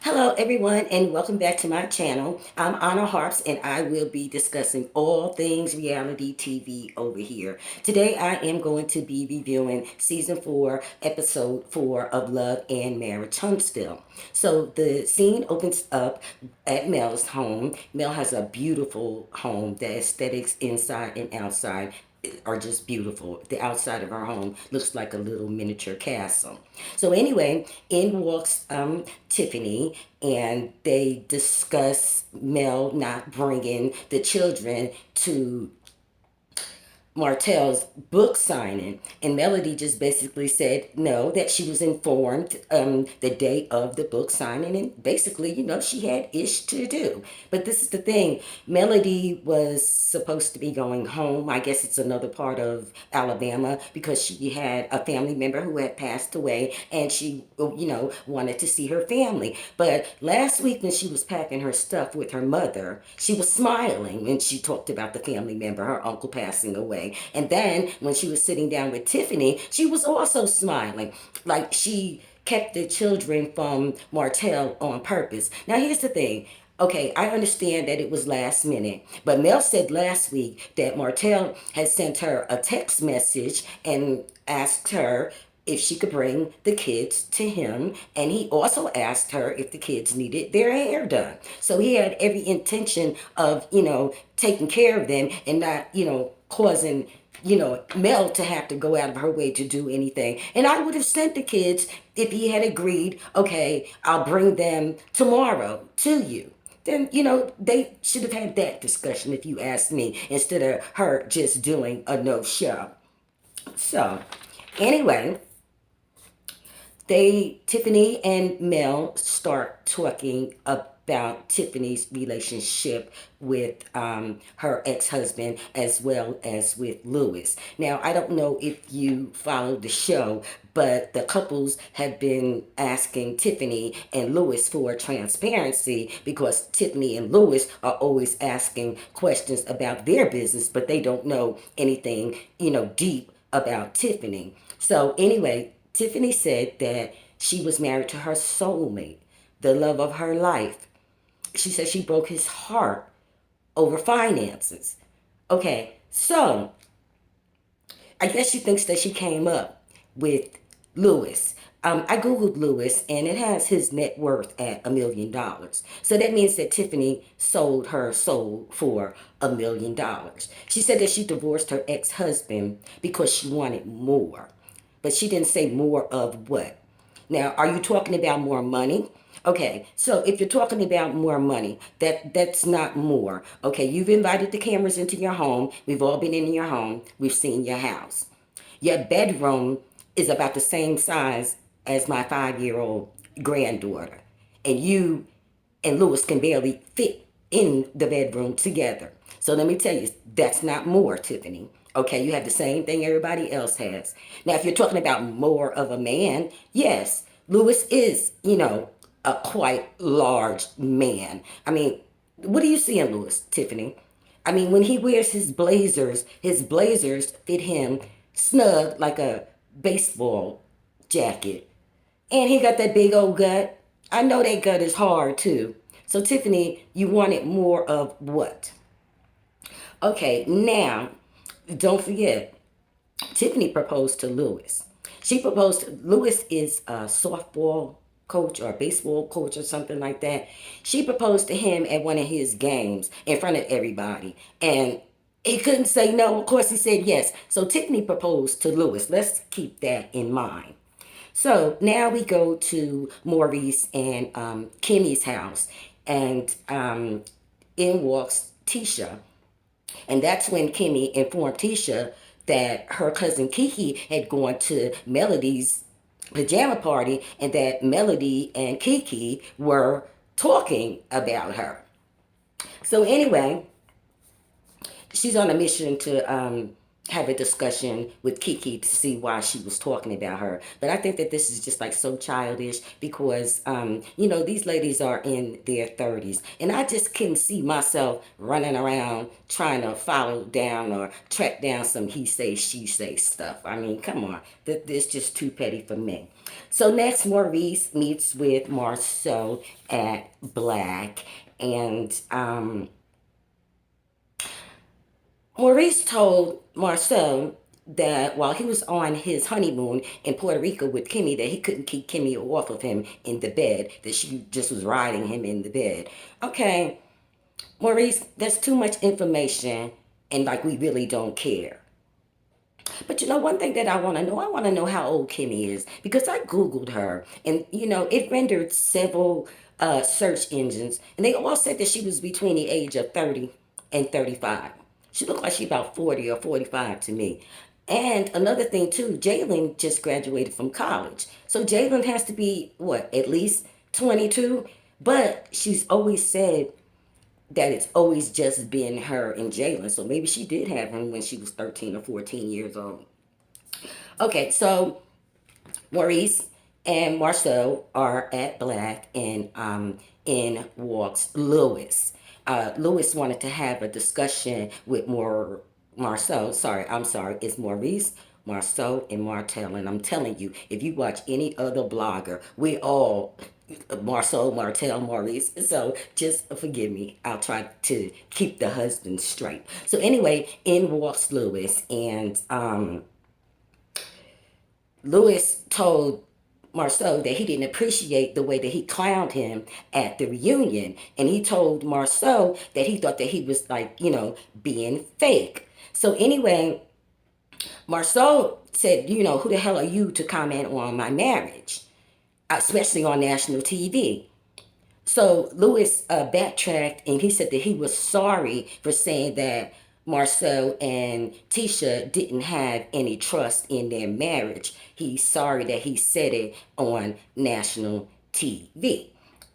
Hello everyone and welcome back to my channel. I'm Onna Harps and I will be discussing all things reality TV over here. Today I am going to be reviewing season 4 episode 4 of Love and Marriage Huntsville. So the scene opens up at Mel's home. Mel has a beautiful home. The aesthetics inside and outside are just beautiful. The outside of her home looks like a little miniature castle. So anyway, in walks Tiffany, and they discuss Mel not bringing the children to Martell's book signing, and Melody just basically said no, that she was informed the day of the book signing, and basically, she had ish to do. But this is the thing, Melody was supposed to be going home. I guess it's another part of Alabama because she had a family member who had passed away, and she, wanted to see her family. But last week when she was packing her stuff with her mother, she was smiling when she talked about the family member, her uncle passing away. And then when she was sitting down with Tiffany, she was also smiling. Like she kept the children from Martell on purpose. Now, here's the thing. Okay, I understand that it was last minute, but Mel said last week that Martell had sent her a text message and asked her if she could bring the kids to him, and he also asked her if the kids needed their hair done. So he had every intention of, taking care of them and not, causing, Mel to have to go out of her way to do anything. And I would have sent the kids if he had agreed, okay, I'll bring them tomorrow to you. Then, they should have had that discussion, if you ask me, instead of her just doing a no-show. So, anyway, Tiffany and Mel start talking about Tiffany's relationship with her ex-husband as well as with Lewis. Now, I don't know if you followed the show, but the couples have been asking Tiffany and Lewis for transparency because Tiffany and Lewis are always asking questions about their business, but they don't know anything, deep about Tiffany. So anyway, Tiffany said that she was married to her soulmate, the love of her life. She said she broke his heart over finances. Okay, so I guess she thinks that she came up with Lewis. I Googled Lewis and it has his net worth at $1 million. So that means that Tiffany sold her soul for $1 million. She said that she divorced her ex-husband because she wanted more. But she didn't say more of what. Now, are you talking about more money? Okay, so if you're talking about more money, that's not more. Okay, you've invited the cameras into your home. We've all been in your home. We've seen your house. Your bedroom is about the same size as my 5-year-old granddaughter. And you and Lewis can barely fit in the bedroom together. So let me tell you, that's not more, Tiffany. Okay, you have the same thing everybody else has. Now, if you're talking about more of a man, yes, Lewis is, a quite large man. I mean, what do you see in Lewis, Tiffany? I mean, when he wears his blazers fit him snug like a baseball jacket. And he got that big old gut. I know that gut is hard too. So, Tiffany, you wanted more of what? Okay, now, don't forget, Tiffany proposed to Lewis. Lewis is a softball coach or a baseball coach or something like that. She proposed to him at one of his games in front of everybody. And he couldn't say no. Of course, he said yes. So Tiffany proposed to Lewis. Let's keep that in mind. So now we go to Maurice and Kimmy's house. And in walks Tisha. And that's when Kimmy informed Tisha that her cousin Kiki had gone to Melody's pajama party and that Melody and Kiki were talking about her. So anyway, she's on a mission to have a discussion with Kiki to see why she was talking about her. But I think that this is just like so childish because, these ladies are in their 30s. And I just couldn't see myself running around trying to follow down or track down some he say, she say stuff. I mean, come on. This just too petty for me. So next, Maurice meets with Marceau at Black. And Maurice told Marceau that while he was on his honeymoon in Puerto Rico with Kimmy, that he couldn't keep Kimmy off of him in the bed, that she just was riding him in the bed. Okay, Maurice, that's too much information, and like we really don't care. But one thing that I want to know how old Kimmy is because I Googled her and, it rendered several search engines and they all said that she was between the age of 30 and 35. She looked like she about 40 or 45 to me. And another thing too, Jalen just graduated from college. So Jalen has to be, what, at least 22? But she's always said that it's always just been her and Jalen. So maybe she did have him when she was 13 or 14 years old. Okay, so Maurice and Marceau are at Black and in walks Lewis. Lewis wanted to have a discussion with Marceau. I'm sorry, it's Maurice, Marceau, and Martel. And I'm telling you, if you watch any other blogger, we all Marceau, Martel, Maurice. So just forgive me. I'll try to keep the husband straight. So anyway, in walks Lewis, and Lewis told Marceau that he didn't appreciate the way that he clowned him at the reunion. And he told Marceau that he thought that he was like, being fake. So anyway, Marceau said, who the hell are you to comment on my marriage, especially on national TV? So Lewis backtracked and he said that he was sorry for saying that Marceau and Tisha didn't have any trust in their marriage. He's sorry that he said it on national TV.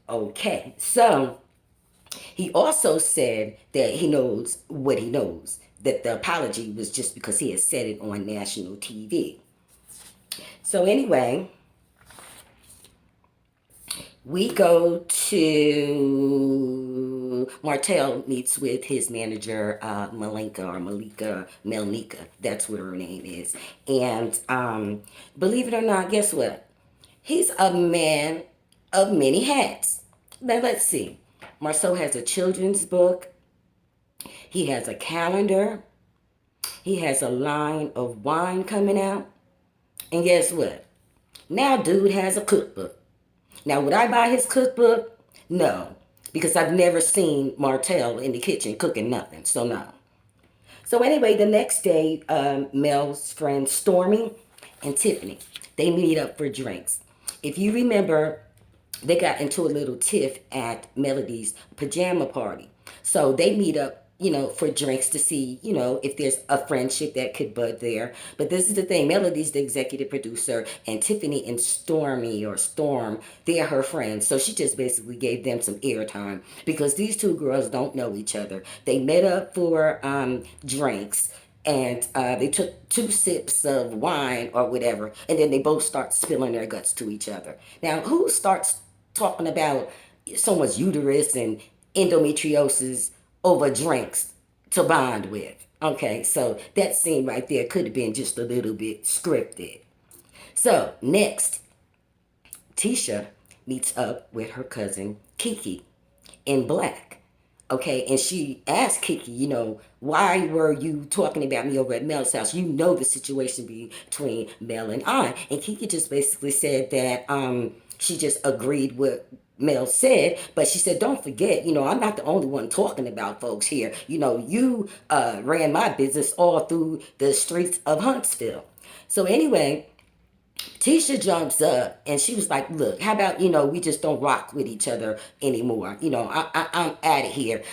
Okay, so he also said that he knows what he knows, that the apology was just because he had said it on national TV. So anyway, we go to Martel meets with his manager, Melnika. That's what her name is. And believe it or not, guess what? He's a man of many hats. Now let's see. Marceau has a children's book. He has a calendar. He has a line of wine coming out. And guess what? Now dude has a cookbook. Now, would I buy his cookbook? No, because I've never seen Martel in the kitchen cooking nothing, so no. So anyway, the next day, Mel's friends Stormy and Tiffany, they meet up for drinks. If you remember, they got into a little tiff at Melody's pajama party. So they meet up, for drinks to see, if there's a friendship that could bud there. But this is the thing, Melody's the executive producer, and Tiffany and Stormy or Storm, they're her friends. So she just basically gave them some airtime because these two girls don't know each other. They met up for drinks. And they took 2 sips of wine or whatever, and then they both start spilling their guts to each other. Now, who starts talking about someone's uterus and endometriosis over drinks to bond with? Okay, so that scene right there could have been just a little bit scripted. So next, Tisha meets up with her cousin Kiki in Black. Okay, and she asked Kiki, why were you talking about me over at Mel's house? You know the situation between Mel and I. And Kiki just basically said that she just agreed with Mel said, but she said, don't forget, I'm not the only one talking about folks here. You ran my business all through the streets of Huntsville. So anyway, Tisha jumps up and she was like, look, how about, we just don't rock with each other anymore. I'm out of here,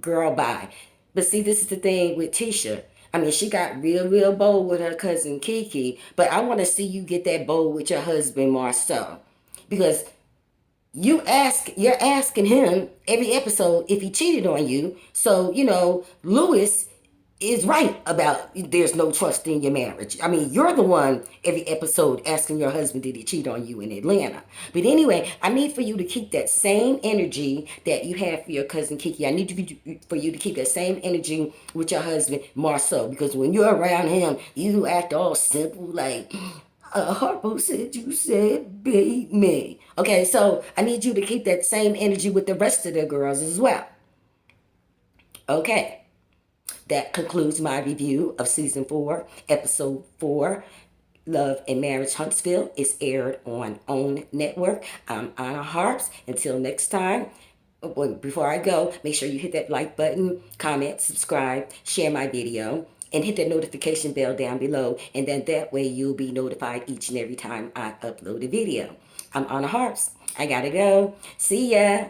girl, bye. But see, this is the thing with Tisha. I mean, she got real, real bold with her cousin Kiki, but I want to see you get that bold with your husband, Marceau. Because you're asking him every episode if he cheated on you. So, Lewis is right about there's no trust in your marriage. I mean, you're the one every episode asking your husband did he cheat on you in Atlanta. But anyway, I need for you to keep that same energy that you have for your cousin Kiki. I need for you to keep that same energy with your husband Marcel, because when you're around him, you act all simple like Harpo said you said me. Okay, so I need you to keep that same energy with the rest of the girls as well. Okay. That concludes my review of season 4, episode 4, Love and Marriage Huntsville. Is aired on OWN Network. I'm Onna Harps. Until next time, before I go, make sure you hit that like button, comment, subscribe, share my video, and hit that notification bell down below. And then that way you'll be notified each and every time I upload a video. I'm Onna Harps. I gotta go. See ya.